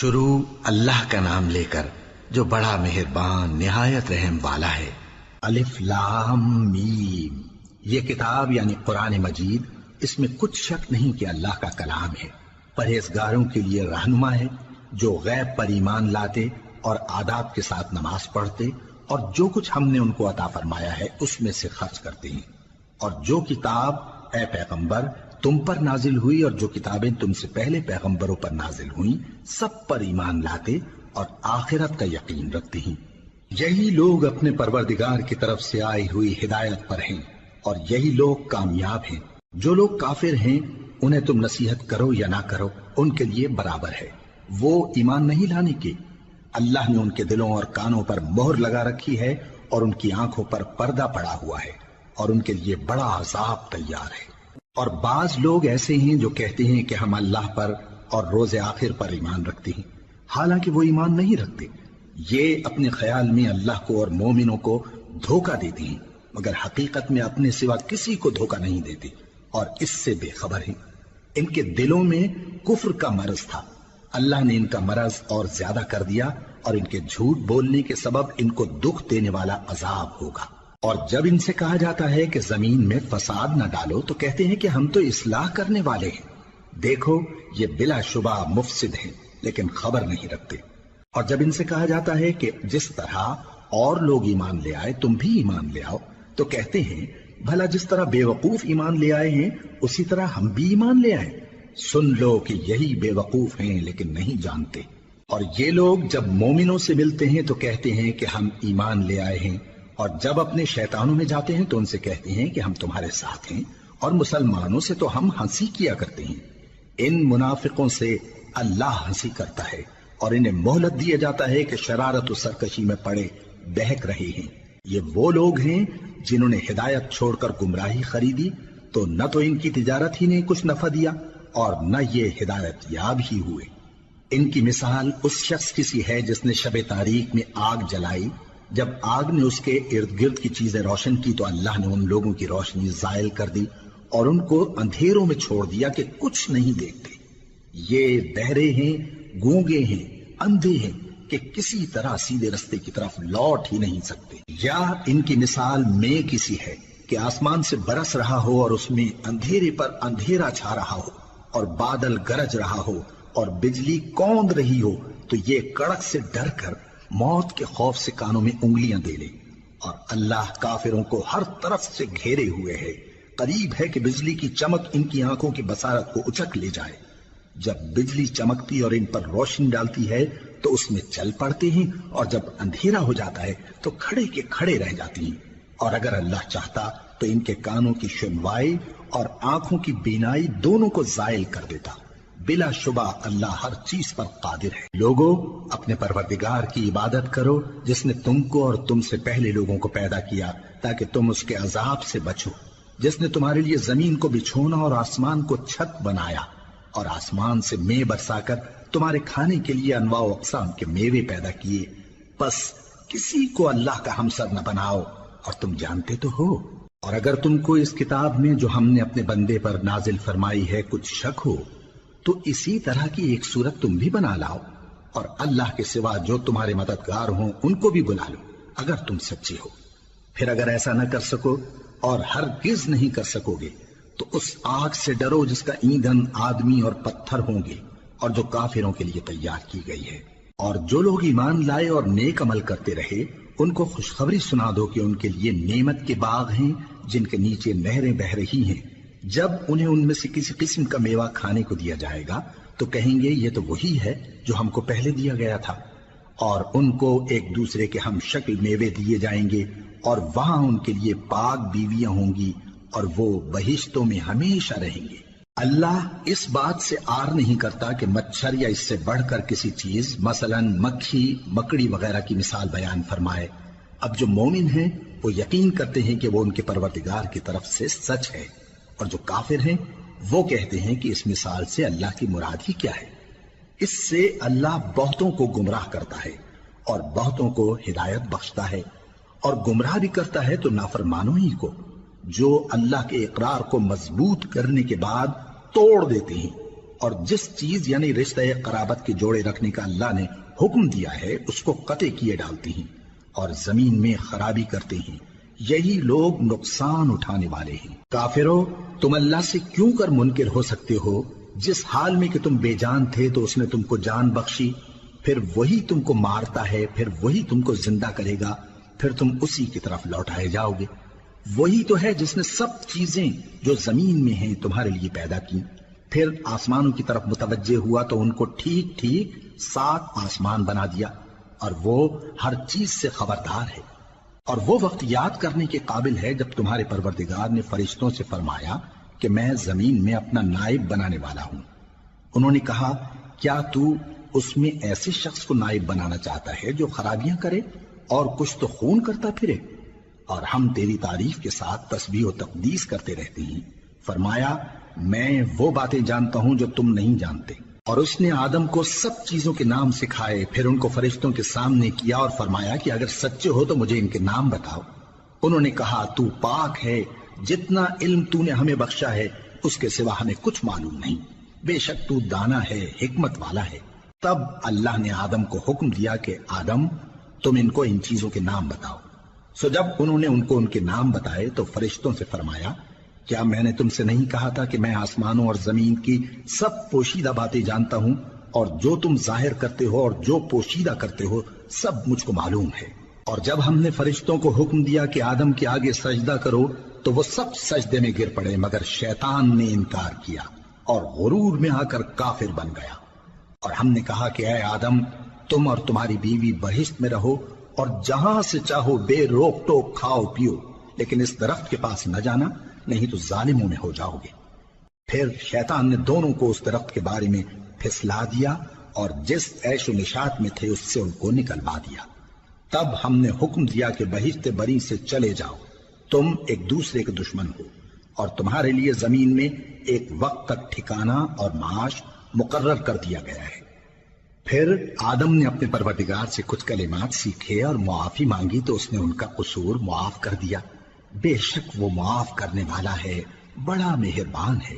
شروع اللہ کا نام لے کر جو بڑا مہربان نہایت رحم والا ہے۔ الف لام میم، یہ کتاب یعنی قرآن مجید، اس میں کچھ شک نہیں کہ اللہ کا کلام ہے، پرہیزگاروں کے لیے رہنما ہے جو غیب پر ایمان لاتے اور آداب کے ساتھ نماز پڑھتے اور جو کچھ ہم نے ان کو عطا فرمایا ہے اس میں سے خرچ کرتے ہیں، اور جو کتاب اے پیغمبر تم پر نازل ہوئی اور جو کتابیں تم سے پہلے پیغمبروں پر نازل ہوئیں سب پر ایمان لاتے اور آخرت کا یقین رکھتے ہیں۔ یہی لوگ اپنے پروردگار کی طرف سے آئی ہوئی ہدایت پر ہیں اور یہی لوگ کامیاب ہیں۔ جو لوگ کافر ہیں انہیں تم نصیحت کرو یا نہ کرو ان کے لیے برابر ہے، وہ ایمان نہیں لانے کے۔ اللہ نے ان کے دلوں اور کانوں پر مہر لگا رکھی ہے اور ان کی آنکھوں پر پردہ پڑا ہوا ہے اور ان کے لیے بڑا عذاب تیار ہے۔ اور بعض لوگ ایسے ہیں جو کہتے ہیں کہ ہم اللہ پر اور روز آخر پر ایمان رکھتے ہیں، حالانکہ وہ ایمان نہیں رکھتے۔ یہ اپنے خیال میں اللہ کو اور مومنوں کو دھوکہ دیتے ہیں، مگر حقیقت میں اپنے سوا کسی کو دھوکہ نہیں دیتے اور اس سے بے خبر ہیں۔ ان کے دلوں میں کفر کا مرض تھا، اللہ نے ان کا مرض اور زیادہ کر دیا اور ان کے جھوٹ بولنے کے سبب ان کو دکھ دینے والا عذاب ہوگا۔ اور جب ان سے کہا جاتا ہے کہ زمین میں فساد نہ ڈالو تو کہتے ہیں کہ ہم تو اصلاح کرنے والے ہیں۔ دیکھو یہ بلا شبہ مفسد ہیں لیکن خبر نہیں رکھتے۔ اور جب ان سے کہا جاتا ہے کہ جس طرح اور لوگ ایمان لے آئے تم بھی ایمان لے آؤ تو کہتے ہیں بھلا جس طرح بے وقوف ایمان لے آئے ہیں اسی طرح ہم بھی ایمان لے آئیں۔ سن لو کہ یہی بے وقوف ہیں لیکن نہیں جانتے۔ اور یہ لوگ جب مومنوں سے ملتے ہیں تو کہتے ہیں کہ ہم ایمان لے آئے ہیں، اور جب اپنے شیطانوں میں جاتے ہیں تو ان سے کہتے ہیں کہ ہم تمہارے ساتھ ہیں، اور مسلمانوں سے تو ہم ہنسی کیا کرتے ہیں۔ ان منافقوں سے اللہ ہنسی کرتا ہے اور انہیں مہلت دیا جاتا ہے کہ شرارت و سرکشی میں پڑے بہک رہے ہیں۔ یہ وہ لوگ ہیں جنہوں نے ہدایت چھوڑ کر گمراہی خریدی، تو نہ تو ان کی تجارت ہی نے کچھ نفع دیا اور نہ یہ ہدایت یاب ہی ہوئے۔ ان کی مثال اس شخص کی سی ہے جس نے شب تاریک میں آگ جلائی، جب آگ نے اس کے ارد گرد کی چیزیں روشن کی تو اللہ نے ان لوگوں کی روشنی زائل کر دی اور ان کو اندھیروں میں چھوڑ دیا کہ کچھ نہیں دیکھتے۔ یہ بہرے ہیں، گونگے ہیں، اندھے ہیں کہ کسی طرح سیدھے رستے کی طرف لوٹ ہی نہیں سکتے۔ یا ان کی مثال میں کسی ہے کہ آسمان سے برس رہا ہو اور اس میں اندھیرے پر اندھیرا چھا رہا ہو اور بادل گرج رہا ہو اور بجلی کوند رہی ہو تو یہ کڑک سے ڈر کر موت کے خوف سے کانوں میں انگلیاں دے لے۔ اور اللہ کافروں کو ہر طرف سے گھیرے ہوئے ہے، قریب ہے کہ بجلی کی چمک ان کی آنکھوں کی بصارت کو اچک لے جائے۔ جب بجلی چمکتی اور ان پر روشنی ڈالتی ہے تو اس میں چل پڑتے ہیں، اور جب اندھیرا ہو جاتا ہے تو کھڑے کے کھڑے رہ جاتی ہیں۔ اور اگر اللہ چاہتا تو ان کے کانوں کی سنوائی اور آنکھوں کی بینائی دونوں کو زائل کر دیتا۔ بلا شبہ اللہ ہر چیز پر قادر ہے۔ لوگوں اپنے پروردگار کی عبادت کرو جس نے تم کو اور تم سے پہلے لوگوں کو پیدا کیا تاکہ تم اس کے عذاب سے بچو، جس نے تمہارے لیے زمین کو بچھونا اور آسمان کو چھت بنایا اور آسمان سے مے برسا کر تمہارے کھانے کے لیے انواع و اقسام کے میوے پیدا کیے۔ بس کسی کو اللہ کا ہمسر نہ بناؤ اور تم جانتے تو ہو۔ اور اگر تم کو اس کتاب میں جو ہم نے اپنے بندے پر نازل فرمائی ہے کچھ شک ہو تو اسی طرح کی ایک صورت تم بھی بنا لاؤ، اور اللہ کے سوا جو تمہارے مددگار ہوں ان کو بھی بلا لو اگر تم سچے ہو۔ پھر اگر ایسا نہ کر سکو اور ہرگز نہیں کر سکو گے تو اس آگ سے ڈرو جس کا ایندھن آدمی اور پتھر ہوں گے اور جو کافروں کے لیے تیار کی گئی ہے۔ اور جو لوگ ایمان لائے اور نیک عمل کرتے رہے ان کو خوشخبری سنا دو کہ ان کے لیے نعمت کے باغ ہیں جن کے نیچے نہریں بہہ رہی ہیں۔ جب انہیں ان میں سے کسی قسم کا میوہ کھانے کو دیا جائے گا تو کہیں گے یہ تو وہی ہے جو ہم کو پہلے دیا گیا تھا، اور ان کو ایک دوسرے کے ہم شکل میوے دیے جائیں گے اور وہاں ان کے لیے پاک بیویاں ہوں گی اور وہ بہشتوں میں ہمیشہ رہیں گے۔ اللہ اس بات سے آر نہیں کرتا کہ مچھر یا اس سے بڑھ کر کسی چیز مثلا مکھی مکڑی وغیرہ کی مثال بیان فرمائے۔ اب جو مومن ہیں وہ یقین کرتے ہیں کہ وہ ان کے پروردگار کی طرف سے سچ ہے، اور جو کافر ہیں وہ کہتے ہیں کہ اس مثال سے اللہ کی مراد ہی کیا ہے۔ اس سے اللہ بہتوں کو گمراہ کرتا ہے اور بہتوں کو ہدایت بخشتا ہے، اور گمراہ بھی کرتا ہے تو نافرمانوں ہی کو، جو اللہ کے اقرار کو مضبوط کرنے کے بعد توڑ دیتے ہیں اور جس چیز یعنی رشتہ قرابت کے جوڑے رکھنے کا اللہ نے حکم دیا ہے اس کو قطع کیے ڈالتے ہیں اور زمین میں خرابی کرتے ہیں، یہی لوگ نقصان اٹھانے والے ہیں۔ کافرو، تم اللہ سے کیوں کر منکر ہو سکتے ہو؟ جس حال میں کہ تم بے جان تھے تو اس نے تم کو جان بخشی، پھر وہی تم کو مارتا ہے، پھر وہی تم کو زندہ کرے گا، پھر تم اسی کی طرف لوٹائے جاؤ گے۔ وہی تو ہے جس نے سب چیزیں جو زمین میں ہیں تمہارے لیے پیدا کی، پھر آسمانوں کی طرف متوجہ ہوا تو ان کو ٹھیک ٹھیک 7 آسمان بنا دیا، اور وہ ہر چیز سے خبردار ہے۔ اور وہ وقت یاد کرنے کے قابل ہے جب تمہارے پروردگار نے فرشتوں سے فرمایا کہ میں زمین میں اپنا نائب بنانے والا ہوں۔ انہوں نے کہا، کیا تو اس میں ایسے شخص کو نائب بنانا چاہتا ہے جو خرابیاں کرے اور کچھ تو خون کرتا پھرے؟ اور ہم تیری تعریف کے ساتھ تسبیح و تقدیس کرتے رہتے ہیں۔ فرمایا، میں وہ باتیں جانتا ہوں جو تم نہیں جانتے۔ اور اس نے آدم کو سب چیزوں کے نام سکھائے، پھر ان کو فرشتوں کے سامنے کیا اور فرمایا کہ اگر سچے ہو تو مجھے ان کے نام بتاؤ۔ انہوں نے کہا، تو پاک ہے، جتنا علم تو نے ہمیں بخشا ہے اس کے سوا ہمیں کچھ معلوم نہیں، بے شک تو دانا ہے، حکمت والا ہے۔ تب اللہ نے آدم کو حکم دیا کہ آدم، تم ان کو ان چیزوں کے نام بتاؤ۔ سو جب انہوں نے ان کو ان کے نام بتائے تو فرشتوں سے فرمایا، کیا میں نے تم سے نہیں کہا تھا کہ میں آسمانوں اور زمین کی سب پوشیدہ باتیں جانتا ہوں، اور جو تم ظاہر کرتے ہو اور جو پوشیدہ کرتے ہو سب مجھ کو معلوم ہے۔ اور جب ہم نے فرشتوں کو حکم دیا کہ آدم کے آگے سجدہ کرو تو وہ سب سجدے میں گر پڑے مگر شیطان نے انکار کیا اور غرور میں آ کر کافر بن گیا۔ اور ہم نے کہا کہ اے آدم، تم اور تمہاری بیوی بہشت میں رہو اور جہاں سے چاہو بے روک ٹوک کھاؤ پیو، لیکن اس درخت کے پاس نہ جانا، نہیں تو ظالموں میں ہو جاؤ گے۔ پھر شیطان نے دونوں کو اس درخت کے بارے میں پھسلا دیا اور جس عیش و نشاط میں تھے اس سے ان کو نکلوا دیا۔ تب ہم نے حکم دیا کہ بہشت بری سے چلے جاؤ، تم ایک دوسرے کے دشمن ہو، اور تمہارے لیے زمین میں ایک وقت تک ٹھکانہ اور معاش مقرر کر دیا گیا ہے۔ پھر آدم نے اپنے پروردگار سے کچھ کلمات سیکھے اور معافی مانگی تو اس نے ان کا قصور معاف کر دیا۔ بے شک وہ معاف کرنے والا ہے، بڑا مہربان ہے۔